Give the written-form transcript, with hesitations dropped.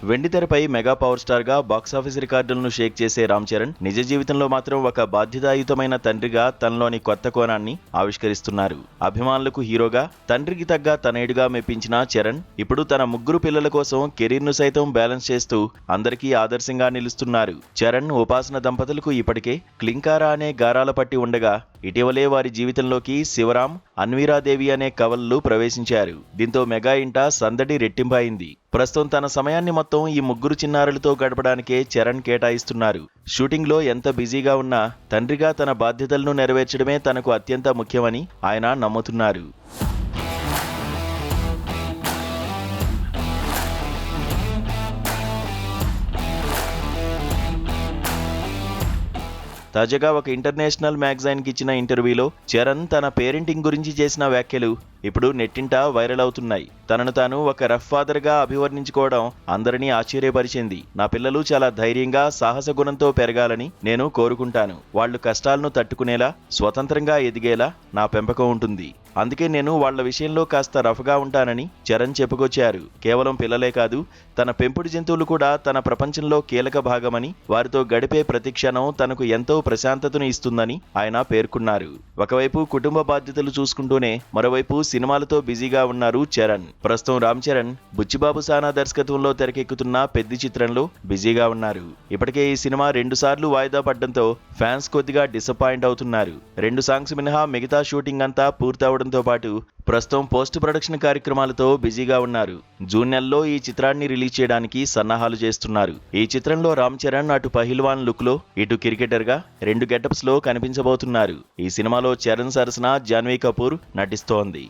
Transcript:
వెండితెరపై mega power star గా box office రికార్డులను షేక్ చేసే రామ్ చరణ్ నిజ జీవితంలో మాత్రం ఒక బాధ్యతాయుతమైన తండ్రిగా తనలోని కొత్త కోణాన్ని ఆవిష్కరిస్తున్నారు. అభిమానులకు హీరోగా, తండ్రికి తగ్గ తనయుడిగా మెప్పించిన చరణ్ ఇప్పుడు తన ముగ్గురు పిల్లల కోసం కెరీర్ను సైతం బ్యాలెన్స్ చేస్తూ అందరికీ ఆదర్శంగా నిలుస్తున్నారు. చరణ్, ఉపాసన దంపతులకు ఇప్పటికే క్లింకారా అనే గారాల పట్టి ఉండగా ఇటీవలే వారి జీవితంలోకి శివరాం, అన్వీరాదేవి అనే కవలలు ప్రవేశించారు. దీంతో మెగా ఇంట సందడి రెట్టింపైంది. ప్రస్తుతం తన సమయాన్ని మొత్తం ఈ ముగ్గురు చిన్నారులతో గడపడానికే చరణ్ కేటాయిస్తున్నారు. షూటింగ్లో ఎంత బిజీగా ఉన్నా తండ్రిగా తన బాధ్యతలను నెరవేర్చడమే తనకు అత్యంత ముఖ్యమని ఆయన నమ్ముతున్నారు. తాజాగా ఒక ఇంటర్నేషనల్ మ్యాగజైన్కి ఇచ్చిన ఇంటర్వ్యూలో చరణ్ తన పేరెంటింగ్ గురించి చేసిన వ్యాఖ్యలు ఇప్పుడు నెట్టింట వైరల్ అవుతున్నాయి. తనను తాను ఒక రఫ్ ఫాదర్గా అభివర్ణించుకోవడం అందరినీ ఆశ్చర్యపరిచింది. నా పిల్లలు చాలా ధైర్యంగా, సాహస గుణంతో పెరగాలని నేను కోరుకుంటాను. వాళ్లు కష్టాలను తట్టుకునేలా, స్వతంత్రంగా ఎదిగేలా నా పెంపకం ఉంటుంది. అందుకే నేను వాళ్ల విషయంలో కాస్త రఫ్గా ఉంటానని చరణ్ చెప్పుకొచ్చారు. కేవలం పిల్లలే కాదు, తన పెంపుడు జంతువులు కూడా తన ప్రపంచంలో కీలక భాగమని, వారితో గడిపే ప్రతి క్షణం తనకు ఎంతో ప్రశాంతతను ఇస్తుందని ఆయన పేర్కొన్నారు. ఒకవైపు కుటుంబ బాధ్యతలు చూసుకుంటూనే మరోవైపు సినిమాలతో బిజీగా ఉన్నారు చరణ్. ప్రస్తుతం రామ్ చరణ్ బుచ్చిబాబు సానా దర్శకత్వంలో తెరకెక్కుతున్న పెద్ది చిత్రంలో బిజీగా ఉన్నారు. ఇప్పటికే ఈ సినిమా 2 సార్లు వాయిదా పడడంతో ఫ్యాన్స్ కొద్దిగా డిసప్పాయింట్ అవుతున్నారు. 2 సాంగ్స్ మినహా మిగతా షూటింగ్ అంతా పూర్తవడంతో పాటు ప్రస్తుతం పోస్ట్ ప్రొడక్షన్ కార్యక్రమాలతో బిజీగా ఉన్నారు. జూన్ నెలలో ఈ చిత్రాన్ని రిలీజ్ చేయడానికి సన్నాహాలు చేస్తున్నారు. ఈ చిత్రంలో రామ్ చరణ్ అటు పహిల్వాన్ లుక్ లో, ఇటు క్రికెటర్ గా 2 గెటప్స్ లో కనిపించబోతున్నారు. ఈ సినిమాలో చరణ్ సరసన జాన్వీ కపూర్ నటిస్తోంది.